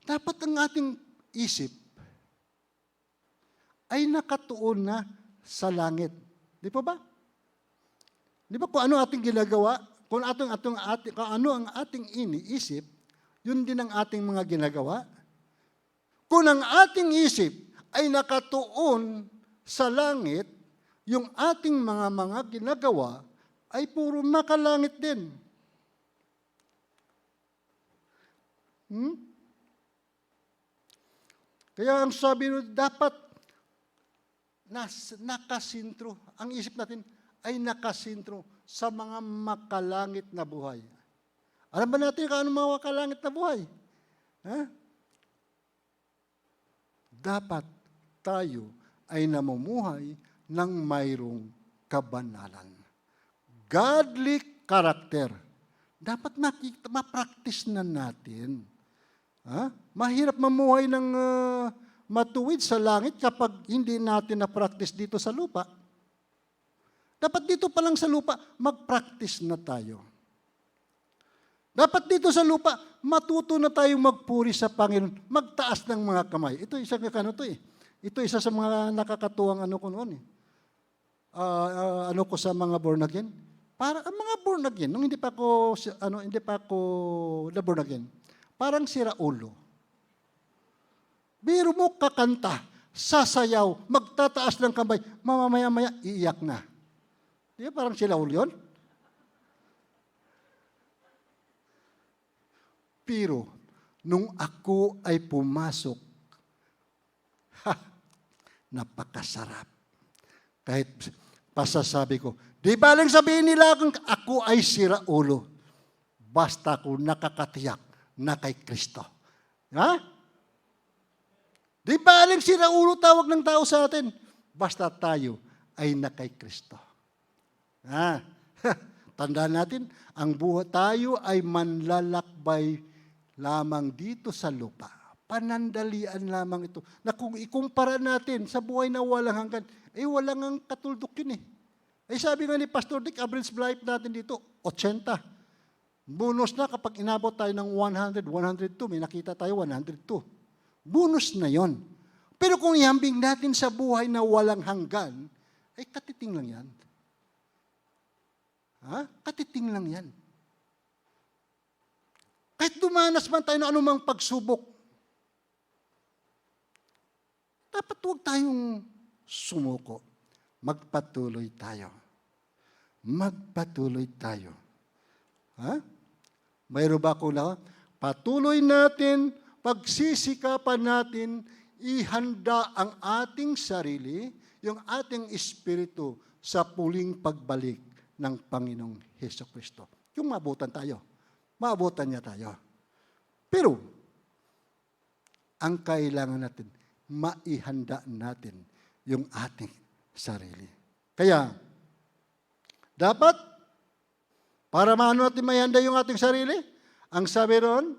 Dapat ang ating isip ay nakatuon na sa langit. Di pa ba? Di ba kung ano ating ginagawa, kung ano ang ating iniisip, yun din ang ating mga ginagawa. Kung ang ating isip ay nakatuon sa langit, yung ating mga ginagawa ay puro makalangit din. Kaya ang sabi nyo, dapat nakasintro. Ang isip natin ay nakasintro sa mga makalangit na buhay. Alam ba natin kung ano mga makalangit na buhay? Dapat tayo ay namumuhay ng mayroong kabanalan. Godly character. Dapat ma-practice na natin. Mahirap mamuhay ng matuwid sa langit kapag hindi natin na-practice dito sa lupa. Dapat dito pa lang sa lupa, mag-practice na tayo. Dapat dito sa lupa, matuto na tayong magpuri sa Panginoon, magtaas ng mga kamay. Ito isa Ito isa sa mga nakakatuwang ano ko noon ano ko sa mga born again. Para ang mga born again, nung hindi pa ako na born again, parang si Raulo. Biro mo kakanta, sasayaw, magtataas ng kamay, mamamaya-maya, iiyak na. Di ba parang si Raulo yun? Pero, nung ako ay pumasok, napakasarap. Kahit pasasabi ko, di baling sabihin nila kung ako ay si Raulo, basta ako nakakatiyak na kay Kristo. Ha? Di baling si Raulo tawag ng tao sa atin, basta tayo ay na kay Kristo. Tandaan natin, ang buhay tayo ay manlalakbay lamang dito sa lupa. Panandalian lamang ito. Na kung ikumpara natin sa buhay na walang hanggan, walang ang katuldok yun . Sabi nga ni Pastor Dick, average life natin dito, 80. Bonus na kapag inabot tayo ng 100, 102, may nakita tayo 102. Bonus na yon. Pero kung ihambing natin sa buhay na walang hanggan, katiting lang yan. Katiting lang yan. Kahit dumanas man tayo ng anumang pagsubok, dapat huwag tayong sumuko. Magpatuloy tayo. Magpatuloy tayo. Mayroon ba ako na? Patuloy natin, pagsisikapan natin, ihanda ang ating sarili, yung ating espiritu sa puling pagbalik ng Panginoong Hesukristo. Yung maabutan tayo. Maabutan niya tayo. Pero, ang kailangan natin, maihanda natin yung ating sarili. Kaya, dapat, para maano natin maihanda yung ating sarili, ang sabi ron,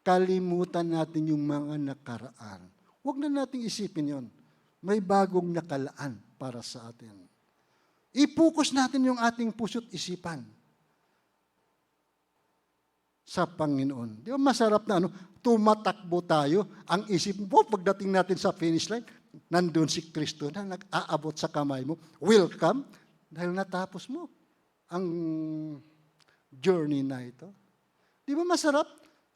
kalimutan natin yung mga nakaraan. Huwag na nating isipin yon. May bagong nakalaan para sa atin. I-focus natin yung ating puso't isipan sa Panginoon. Di ba masarap na tumatakbo tayo, ang isip mo, pagdating natin sa finish line, nandun si Kristo na nag-aabot sa kamay mo. Welcome, dahil natapos mo ang journey na ito. Di ba masarap?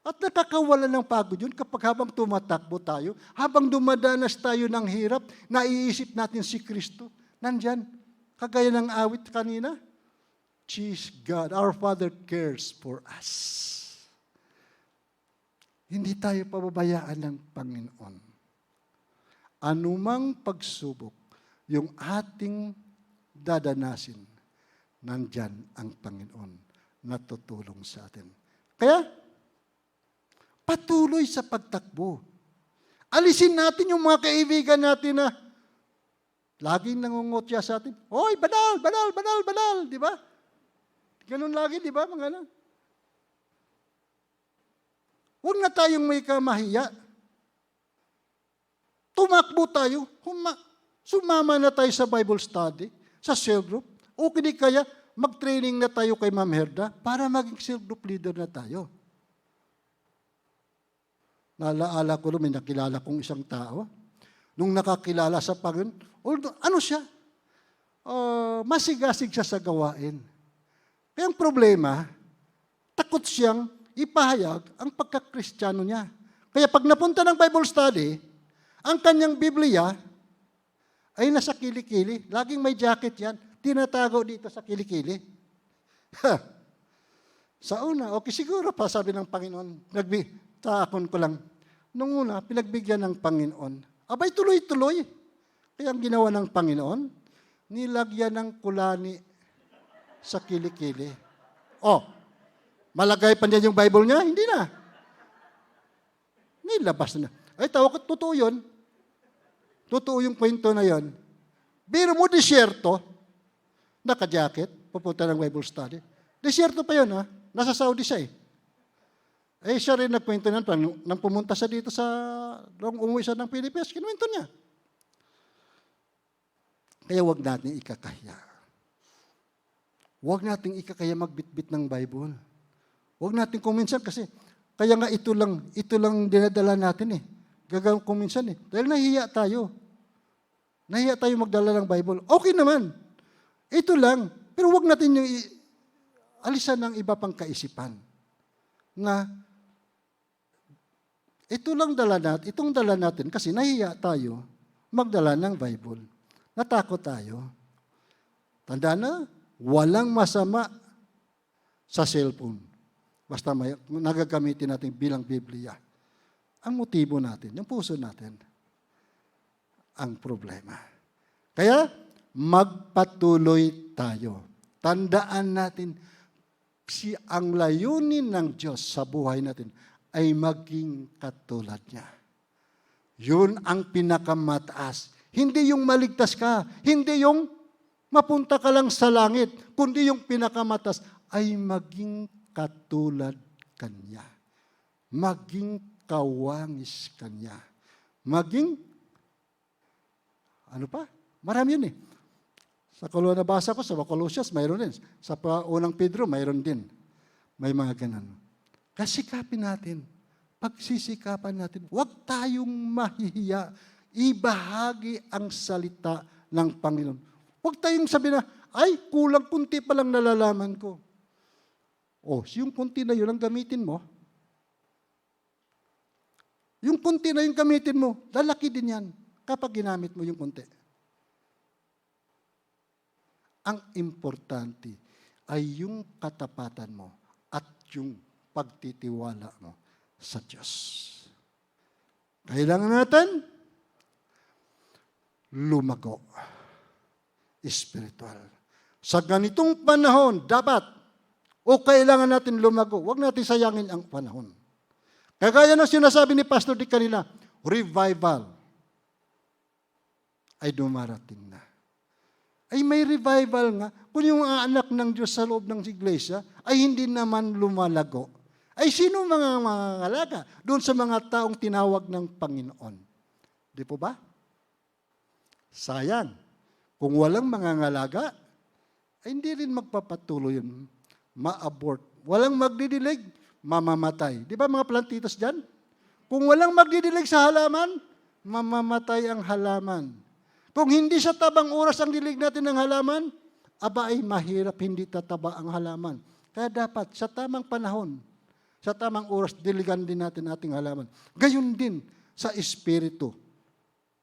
At nakakawalan ng pagod yun kapag habang tumatakbo tayo, habang dumadanas tayo ng hirap, naiisip natin si Kristo. Nandyan, kagaya ng awit kanina, God, our Father cares for us. Hindi tayo pababayaan ng Panginoon. Anumang pagsubok, yung ating dadanasin, nandyan ang Panginoon na tutulong sa atin. Kaya, patuloy sa pagtakbo. Alisin natin yung mga kaibigan natin na laging nangungutya sa atin. Hoy, banal, banal, banal, banal. Di ba? Ganun lagi, di ba? Mga huwag na tayong may kamahiya. Tumakbo tayo. Sumama na tayo sa Bible study, sa cell group. O kaya kaya, mag-training na tayo kay Ma'am Herda para maging cell group leader na tayo. Naalaala ko may nakilala kong isang tao. Nung nakakilala sa Panginoon, ano siya? Masigasig siya sa gawain. Kaya ang problema, takot siyang ipahayag ang pagkakristyano niya. Kaya pag napunta ng Bible study, ang kanyang Biblia ay nasa kilikili. Laging may jacket yan. Tinatago dito sa kilikili. Sa una, okay siguro pa, sabi ng Panginoon. Taakon ko lang. Nung una, pinagbigyan ng Panginoon. Abay, tuloy-tuloy. Kaya ang ginawa ng Panginoon, nilagyan ng kulani sa kilikili. Malagay pa niya yung Bible niya? Hindi na. Nilabas na. Tawag ko, totoo yun. totoo yung kwento na yon. Biro mo, disyerto, naka-jacket, pupunta ng Bible study. Disyerto pa yun, ha? Nasa Saudi siya eh. Eh, siya rin nagkwento niyan, nang pumunta siya dito nung umuwi siya ng Pilipinas, kinuwento niya. Kaya wag natin ikakahiya. Wag natin ikakahiya magbitbit ng Bible. Wag natin kuminsan kasi, kaya nga ito lang dinadala natin eh. Gagawin kuminsan eh. Dahil nahihiya tayo. Nahihiya tayo magdala ng Bible. Okay naman. Ito lang. Pero wag natin yung alisan ng iba pang kaisipan. Na, itong dala natin kasi nahihiya tayo magdala ng Bible. Natakot tayo. Tandaan na, walang masama sa cellphone. Basta nagagamitin natin bilang Biblia. Ang motibo natin, yung puso natin, ang problema. Kaya, magpatuloy tayo. Tandaan natin, ang layunin ng Diyos sa buhay natin ay maging katulad niya. Yun ang pinakamataas. Hindi yung maligtas ka, hindi yung mapunta ka lang sa langit, kundi yung pinakamataas ay maging katulad kanya. Maging kawangis kanya. Maging, ano pa? Marami yun eh. Sa nabasa ko, sa Colossians, mayroon din. Sa unang Pedro, mayroon din. May mga ganun. Kasikapin natin. Pagsisikapan natin. Huwag tayong mahihiya. Ibahagi ang salita ng Panginoon. Huwag tayong sabihin na, ay, kulang kunti pa lang nalalaman ko. O, yung kunti na yun ang gamitin mo. Yung kunti na yung gamitin mo, lalaki din yan kapag ginamit mo yung kunti. Ang importante ay yung katapatan mo at yung pagtitiwala mo sa Diyos. Kailangan natin lumago. Spiritual. Sa ganitong panahon, dapat o kailangan natin lumago. Huwag natin sayangin ang panahon. Kagaya ng sinasabi ni Pastor Dick kanina, revival ay dumarating na. Ay may revival nga. Kung yung anak ng Diyos sa loob ng iglesia ay hindi naman lumalago, ay sino mga mangangalaga doon sa mga taong tinawag ng Panginoon? Di po ba? Sayang. Kung walang mangangalaga, ay hindi rin magpapatuloy yun. Ma-abort. Walang magdidilig, mamamatay. Di ba mga plantitos dyan? Kung walang magdidilig sa halaman, mamamatay ang halaman. Kung hindi sa tabang oras ang dilig natin ng halaman, aba ay mahirap hindi tataba ang halaman. Kaya dapat sa tamang panahon, sa tamang oras, diligan din natin ating halaman. Gayon din sa espiritu,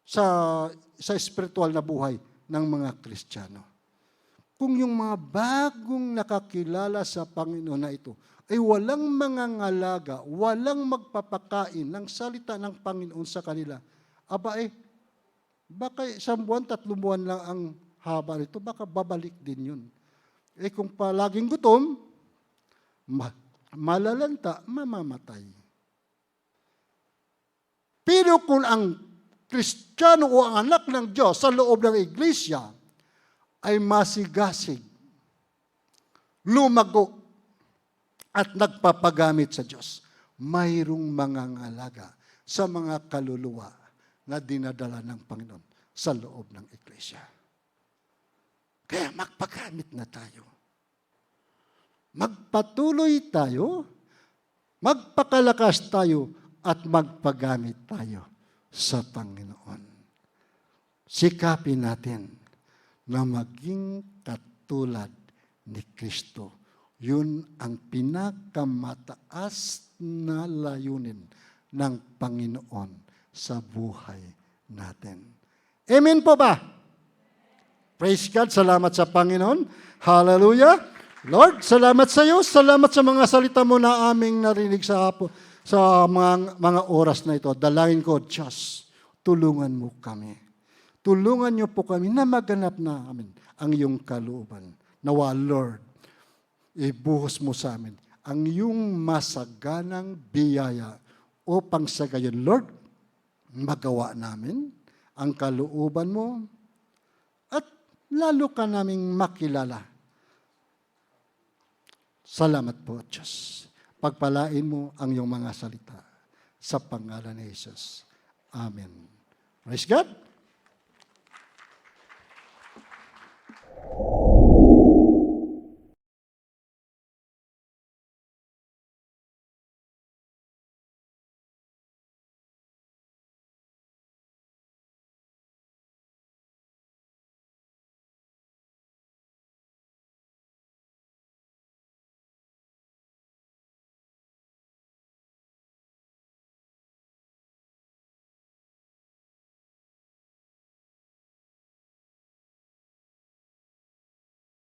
sa spiritual na buhay ng mga Kristiyano. Kung yung mga bagong nakakilala sa Panginoon na ito ay walang mangangalaga, walang magpapakain ng salita ng Panginoon sa kanila, aba baka 1 buwan, 3 buwan lang ang haba nito, baka babalik din yun. Kung palaging gutom, malalanta, mamamatay. Pero kung ang Kristiyano o ang anak ng Diyos sa loob ng iglesia ay masigasig, lumago, at nagpapagamit sa Diyos, mayroong mangangalaga sa mga kaluluwa na dinadala ng Panginoon sa loob ng iglesia. Kaya magpagamit na tayo. Magpatuloy tayo, magpakalakas tayo, at magpagamit tayo sa Panginoon. Sikapin natin na maging katulad ni Kristo. Yun ang pinakamataas na layunin ng Panginoon sa buhay natin. Amen po ba? Praise God. Salamat sa Panginoon. Hallelujah. Lord, salamat sa iyo. Salamat sa mga salita mo na aming narinig sa mga oras na ito. Dalangin ko, Diyos, tulungan mo kami. Tulungan niyo po kami na maganap namin ang iyong kalooban. Nawa, Lord, ibuhos mo sa amin ang iyong masaganang biyaya upang sa gayon, Lord, magawa namin ang kalooban mo at lalo ka naming makilala. Salamat po, Diyos. Pagpalain mo ang iyong mga salita sa pangalan ni Jesus. Amen. Praise God.